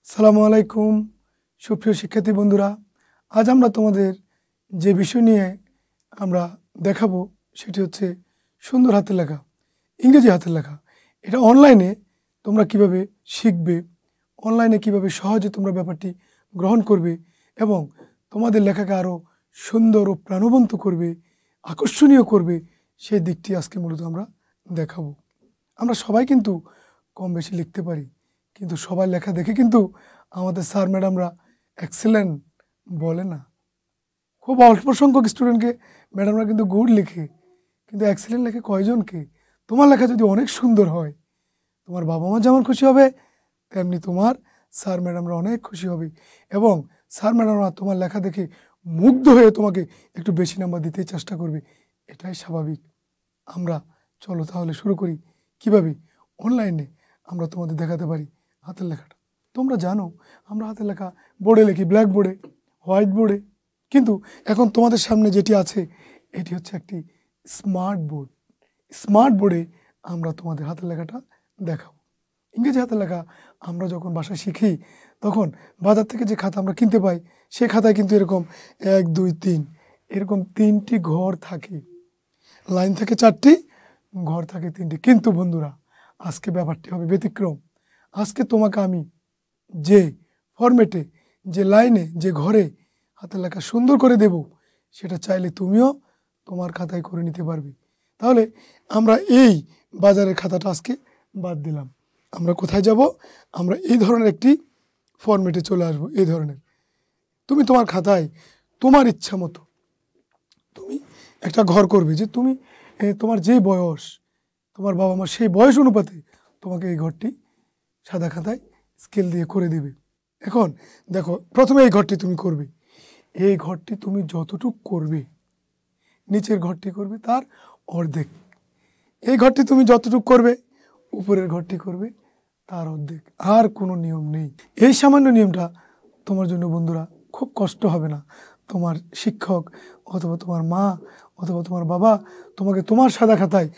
সালামু আলাইকুম সুপ্রিয় শিক্ষার্থী বন্ধুরা, আজ আমরা তোমাদের যে বিষয় নিয়ে আমরা দেখাবো সেটি হচ্ছে সুন্দর হাতের লেখা, ইংরেজি হাতের লেখা। এটা অনলাইনে তোমরা কিভাবে শিখবে, অনলাইনে কিভাবে সহজে তোমরা ব্যাপারটি গ্রহণ করবে এবং তোমাদের লেখাকে আরও সুন্দর ও প্রাণবন্ত করবে, আকর্ষণীয় করবে, সেই দিকটি আজকে মূলত আমরা দেখাবো। আমরা সবাই কিন্তু কম বেশি লিখতে পারি, কিন্তু সবার লেখা দেখে কিন্তু আমাদের স্যার ম্যাডামরা এক্সেলেন্ট বলে না। খুব অল্প সংখ্যক স্টুডেন্টকে ম্যাডামরা কিন্তু গুড লিখে, কিন্তু এক্সেলেন্ট লেখে কয়জনকে? তোমার লেখা যদি অনেক সুন্দর হয়, তোমার বাবা মা যেমন খুশি হবে, তেমনি তোমার স্যার ম্যাডামরা অনেক খুশি হবে এবং স্যার ম্যাডামরা তোমার লেখা দেখে মুগ্ধ হয়ে তোমাকে একটু বেশি নাম্বার দিতে চেষ্টা করবে। এটাই স্বাভাবিক। আমরা চলো তাহলে শুরু করি কিভাবে অনলাইনে আমরা তোমাদের দেখাতে পারি হাতের লেখাটা। তোমরা জানো আমরা হাতের লেখা বোর্ডে লিখি, ব্ল্যাক বোর্ডে, হোয়াইট বোর্ডে, কিন্তু এখন তোমাদের সামনে যেটি আছে এটি হচ্ছে একটি স্মার্ট বোর্ড। স্মার্ট বোর্ডে আমরা তোমাদের হাতের লেখাটা দেখাবো। ইংরেজি হাতের লেখা আমরা যখন বাসায় শিখি তখন বাজার থেকে যে খাতা আমরা কিনতে পাই, সে খাতায় কিন্তু এরকম 1 2 3 এরকম 3টি ঘর থাকে, লাইন থাকে 4টি, ঘর থাকে 3টি। কিন্তু বন্ধুরা, আজকে ব্যাপারটি হবে ব্যতিক্রম। আজকে তোমাকে আমি যে ফরম্যাটে, যে লাইনে, যে ঘরে হাতের লেখা সুন্দর করে দেব, সেটা চাইলে তুমিও তোমার খাতায় করে নিতে পারবে। তাহলে আমরা এই বাজারের খাতাটা আজকে বাদ দিলাম। আমরা কোথায় যাব? আমরা এই ধরনের একটি ফরম্যাটে চলে আসব। এই ধরনের তুমি তোমার খাতায় তোমার ইচ্ছা মতো তুমি একটা ঘর করবে, যে তুমি তোমার যেই বয়স, তোমার বাবা মা সেই বয়স অনুপাতে তোমাকে এই ঘরটি সাদা খাতায় স্কেল দিয়ে করে দেবে। এখন দেখো, প্রথমে এই ঘরটি তুমি করবে। এই ঘরটি তুমি যতটুক করবে, নিচের ঘরটি করবে তার অর্ধেক। এই ঘরটি তুমি যতটুক করবে, উপরের ঘরটি করবে তার অর্ধেক। আর কোনো নিয়ম নেই। এই সামান্য নিয়মটা তোমার জন্য বন্ধুরা খুব কষ্ট হবে না। তোমার শিক্ষক অথবা তোমার মা অথবা তোমার বাবা তোমাকে তোমার সাদা খাতায়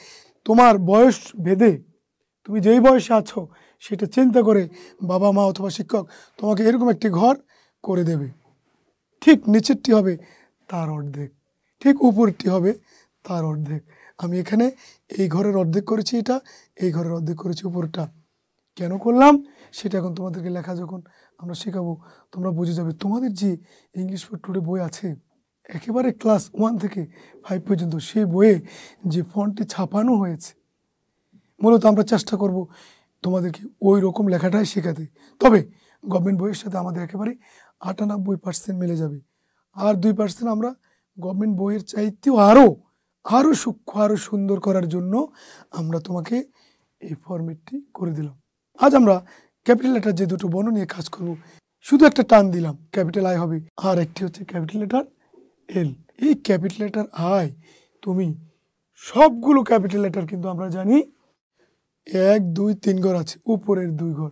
তোমার বয়স ভেদে, তুমি যেই বয়সে আছো সেটা চিন্তা করে বাবা মা অথবা শিক্ষক তোমাকে এরকম একটি ঘর করে দেবে। ঠিক নিচেরটি হবে তার অর্ধেক, ঠিক উপরটি হবে তার অর্ধেক। আমি এখানে এই ঘরের অর্ধেক করেছি, এটা এই ঘরের অর্ধেক করেছি উপরটা। কেন করলাম সেটা এখন তোমাদেরকে লেখা যখন আমরা শেখাবো তোমরা বুঝে যাবে। তোমাদের যে ইংলিশ ফর টুডে বই আছে, একেবারে ক্লাস 1 থেকে 5 পর্যন্ত, সেই বইয়ে যে ফন্টটি ছাপানো হয়েছে, মূলত আমরা চেষ্টা করব তোমাদেরকে ওই রকম লেখাটাই শেখাতে। তবে গভর্নমেন্ট বইয়ের সাথে আমাদের একেবারে 98% মিলে যাবে। আর 2% আমরা গভর্নমেন্ট বইয়ের চাইতেও আরও সূক্ষ্ম, আরও সুন্দর করার জন্য আমরা তোমাকে এই ফরম্যাটটি করে দিলাম। আজ আমরা ক্যাপিটাল লেটার যে দুটো বর্ণ নিয়ে কাজ করব, শুধু একটা টান দিলাম, ক্যাপিটাল আই হবে, আর একটি হচ্ছে ক্যাপিটাল লেটার এল। এই ক্যাপিটাল লেটার আই তুমি সবগুলো ক্যাপিটাল লেটার কিন্তু আমরা জানি 1 2 3 ঘর আছে, উপরের 2 ঘর।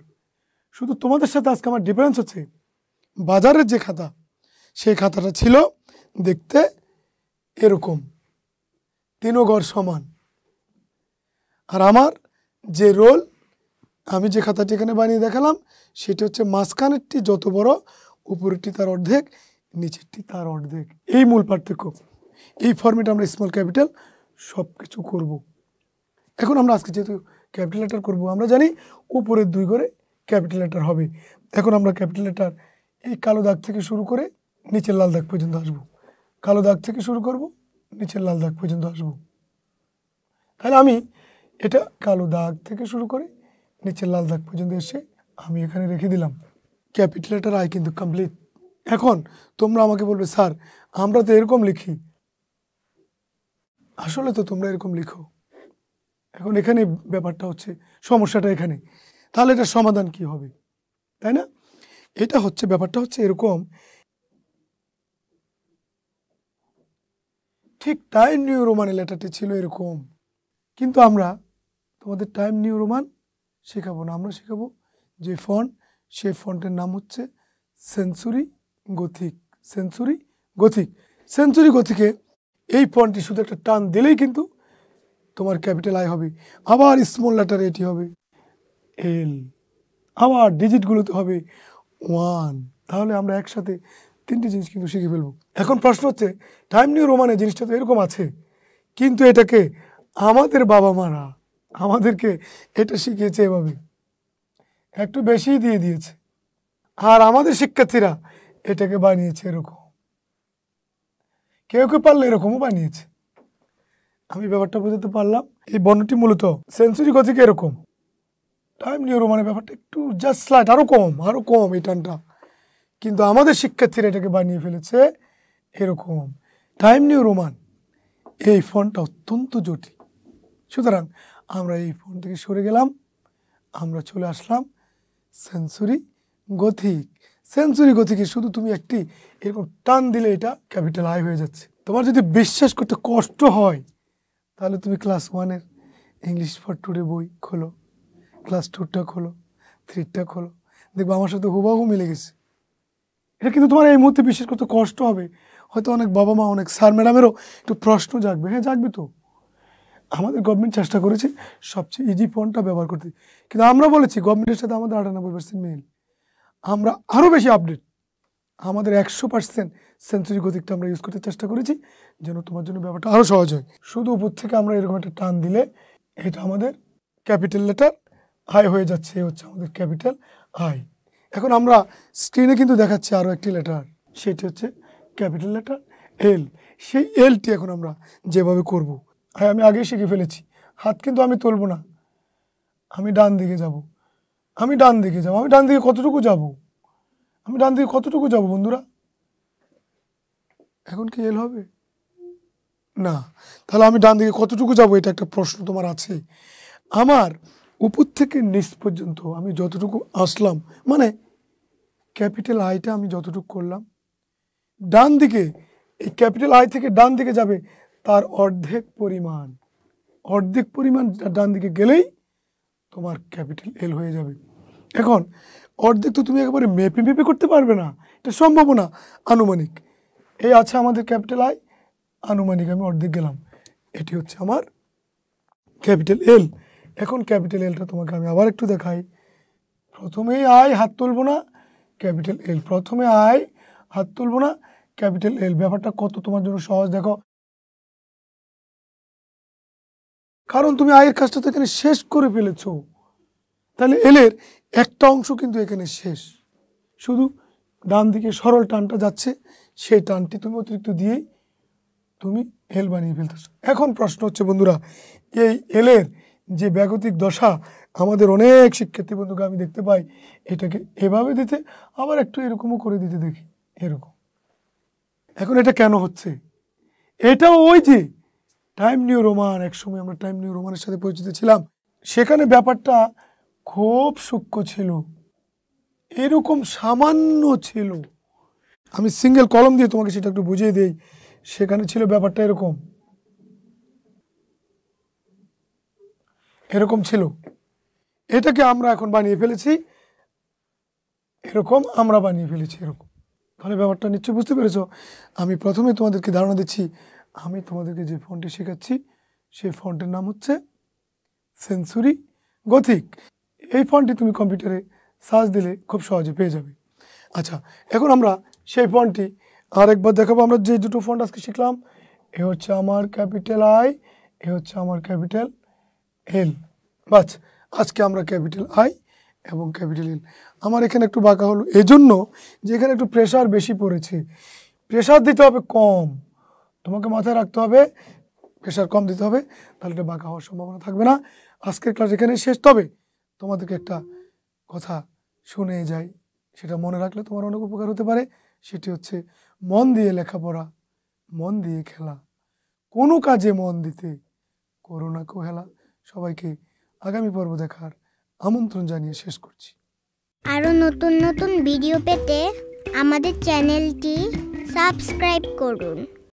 শুধু তোমাদের সাথে আজকে আমার ডিফারেন্স হচ্ছে, বাজারের যে খাতা, সেই খাতাটা ছিল দেখতে এরকম, 3 ঘর সমান। আর আমার যে রোল, আমি যে খাতাটি এখানে বানিয়ে দেখালাম, সেটি হচ্ছে মাঝখানেরটি যত বড়, উপরেরটি তার অর্ধেক, নিচেরটি তার অর্ধেক। এই মূল পার্থক্য। এই ফর্মেটে আমরা স্মল ক্যাপিটাল সব কিছু করব। এখন আমরা আজকে যেহেতু ক্যাপিটাল লেটার করব, আমরা জানি উপরের 2 ঘরে ক্যাপিটাল লেটার হবে। এখন আমরা ক্যাপিটাল লেটার এই কালো দাগ থেকে শুরু করে নিচের লাল দাগ পর্যন্ত আসব। কালো দাগ থেকে শুরু করব, নিচের লাল দাগ পর্যন্ত আসব। তাহলে আমি এটা কালো দাগ থেকে শুরু করে নিচের লাল দাগ পর্যন্ত এসে আমি এখানে রেখে দিলাম। ক্যাপিটাল লেটার আই কিন্তু কমপ্লিট। এখন তোমরা আমাকে বলবে, স্যার আমরা তো এরকম লিখি। আসলে তো তোমরা এরকম লিখো। এখন এখানে ব্যাপারটা হচ্ছে, সমস্যাটা এখানে। তাহলে এটা সমাধান কি হবে, তাই না? এটা হচ্ছে, ব্যাপারটা হচ্ছে এরকম, ঠিক টাইম নিউ রোমানের লেটারটি ছিল এরকম, কিন্তু আমরা তোমাদের টাইম নিউ রোমান শেখাবো না। আমরা শেখাবো যে ফন্ট, সেই ফন্টের নাম হচ্ছে century gothic. Century gothic. Century গথিকে এই ফন্টটি শুধু একটা টান দিলেই কিন্তু তোমার ক্যাপিটাল আই হবে। আবার স্মল লেটার এটি হবে এল, আবার ডিজিটগুলোতে হবে ওয়ান। তাহলে আমরা একসাথে 3টি জিনিস কিন্তু শিখে ফেলবো। এখন প্রশ্ন হচ্ছে টাইম নিউ রোমানে জিনিসটা তো এরকম আছে, কিন্তু এটাকে আমাদের বাবা মারা আমাদেরকে এটা শিখিয়েছে এভাবে, একটু বেশি দিয়ে দিয়েছে, আর আমাদের শিক্ষার্থীরা এটাকে বানিয়েছে এরকম, কেউ কেউ পারলে এরকমও বানিয়েছে। আমি ব্যাপারটা বুঝতে পারলাম। এই বর্ণটি মূলত সেঞ্চুরি গতিকে এরকম, টাইম নিউ রোমানের ব্যাপারটা একটু জাস্ট স্লাইট আরও কম এই টানটা, কিন্তু আমাদের শিক্ষার্থীরা এটাকে বানিয়ে ফেলেছে এরকম। টাইম নিউ রোমান এই ফন্টটা অত্যন্ত জটিল, সুতরাং আমরা এই ফন্ট থেকে সরে গেলাম, আমরা চলে আসলাম সেঞ্চুরি গথিক। সেঞ্চুরি গথিকে শুধু তুমি একটি এরকম টান দিলে এটা ক্যাপিটাল আই হয়ে যাচ্ছে। তোমার যদি বিশ্বাস করতে কষ্ট হয় তাহলে তুমি ক্লাস 1-এর ইংলিশ ফর টুডে বই খোলো, ক্লাস 2টা খোলো, 3টা খোলো, দেখবো আমার সাথে হুবাহু মিলে গেছে। এটা কিন্তু তোমার এই মুহূর্তে বিশ্বাস করতে কষ্ট হবে, হয়তো অনেক বাবা মা অনেক স্যার ম্যাডামেরও একটু প্রশ্ন জাগবে। হ্যাঁ, জাগবে তো। আমাদের গভর্নমেন্ট চেষ্টা করেছে সবচেয়ে ইজি ফন্টটা ব্যবহার করতে, কিন্তু আমরা বলেছি গভর্নমেন্টের সাথে আমাদের 98% মিল, আমরা আরও বেশি আপডেট, আমাদের 100% সেঞ্চুরি গতিকটা আমরা ইউজ করতে চেষ্টা করেছি যেন তোমার জন্য ব্যাপারটা আরও সহজ হয়। শুধু উপর থেকে আমরা এরকম একটা টান দিলে এটা আমাদের ক্যাপিটাল লেটার আই হয়ে যাচ্ছে, এই হচ্ছে আমাদের ক্যাপিটাল আই। এখন আমরা স্ক্রিনে কিন্তু দেখাচ্ছি আরও একটি লেটার, সেটি হচ্ছে ক্যাপিটাল লেটার এল। সেই এলটি এখন আমরা যেভাবে করব, হ্যাঁ আমি আগেই শিখে ফেলেছি, হাত কিন্তু আমি তুলব না, আমি ডান দিকে যাব, আমি ডান দিকে কতটুকু যাব, বন্ধুরা? এখন কি এল হবে না? তাহলে আমি ডান দিকে কতটুকু যাব, এটা একটা প্রশ্ন তোমার আছে। আমার উপর থেকে নিচ পর্যন্ত আমি যতটুকু আসলাম, মানে ক্যাপিটাল আইটা আমি যতটুকু করলাম, ডান দিকে এই ক্যাপিটাল আই থেকে ডান দিকে যাবে তার অর্ধেক পরিমাণ ডান দিকে গেলেই তোমার ক্যাপিটাল এল হয়ে যাবে। এখন অর্ধেক তো তুমি একেবারে মেপে করতে পারবে না, এটা সম্ভব না, আনুমানিক। এই আছে আমাদের ক্যাপিটাল আই, আনুমানিক আমি অর্ধেক গেলাম, এটি হচ্ছে আমার ক্যাপিটাল এল। এখন ক্যাপিটাল এলটা তোমাকে আমি আবার একটু দেখাই। প্রথমেই আই, হাত তুলব না, ক্যাপিটাল এল, প্রথমে আই, হাত তুলব না, ক্যাপিটাল এল। ব্যাপারটা কত তোমার জন্য সহজ দেখো, কারণ তুমি আয়ের কাজটা তো এখানে শেষ করে ফেলেছো, তাহলে এলের একটা অংশ কিন্তু এখানে শেষ, শুধু ডান দিকে সরল টানটা যাচ্ছে, সেই টানটি তুমি অতিরিক্ত দিয়েই তুমি এল বানিয়ে ফেলতেছো। এখন প্রশ্ন হচ্ছে বন্ধুরা, এই এলের যে ব্যাগতিক দশা আমাদের অনেক শিক্ষার্থী বন্ধুকে আমি দেখতে পাই এটাকে এভাবে দিতে, আবার একটু এরকমও করে দিতে দেখি, এরকম। এখন এটা কেন হচ্ছে? এটাও ওই যে টাইম নিউ রোমান, একসময় আমরা টাইম নিউ রোমানের সাথে পরিচিত ছিলাম, সেখানে ব্যাপারটা খুব সূক্ষ্ম ছিল, এরকম সামান্য ছিল। আমি সিঙ্গেল কলম দিয়ে তোমাকে সেটা একটু বুঝিয়ে দিই। সেখানে ছিল ব্যাপারটা এরকম ছিল, এটাকে আমরা এখন বানিয়ে ফেলেছি এরকম, আমরা বানিয়ে ফেলেছি এরকম। তাহলে ব্যাপারটা নিশ্চয়ই বুঝতে পেরেছো। আমি প্রথমে তোমাদেরকে ধারণা দিচ্ছি, আমি তোমাদেরকে যে ফন্টটি শেখাচ্ছি সেই ফন্টের নাম হচ্ছে সেঞ্চুরি গথিক। এই ফন্টটি তুমি কম্পিউটারে সার্চ দিলে খুব সহজে পেয়ে যাবে। আচ্ছা, এখন আমরা সেই ফন্টটি আরেকবার দেখাবো। আমরা যে দুটো ফন্ট আজকে শিখলাম, এ হচ্ছে আমার ক্যাপিটাল আই, এ হচ্ছে আমার ক্যাপিটাল এল। বাস, আজকে আমরা ক্যাপিটাল আই এবং ক্যাপিটাল এল। আমার এখানে একটু বাঁকা হলো এজন্য যে এখানে একটু প্রেশার বেশি পড়েছে, প্রেশার দিতে হবে কম, তোমাকে মাথায় রাখতে হবে প্রেশার কম দিতে হবে, তাহলে এটা বাঁকা হওয়ার সম্ভাবনা থাকবে না। আজকের ক্লাস এখানে শেষ। তবে তোমাদেরকে একটা কথা শুনে যাই, সেটা মনে রাখলে তোমার অনেক উপকার হতে পারে। সেটি হচ্ছে মন দিয়ে লেখাপড়া, মন দিয়ে খেলা, কোনো কাজে মন দিতে করো না কোহেলা। সবাইকে আগামী পর্ব দেখার আমন্ত্রণ জানিয়ে শেষ করছি। আরো নতুন নতুন ভিডিও পেতে আমাদের চ্যানেলটি সাবস্ক্রাইব করুন।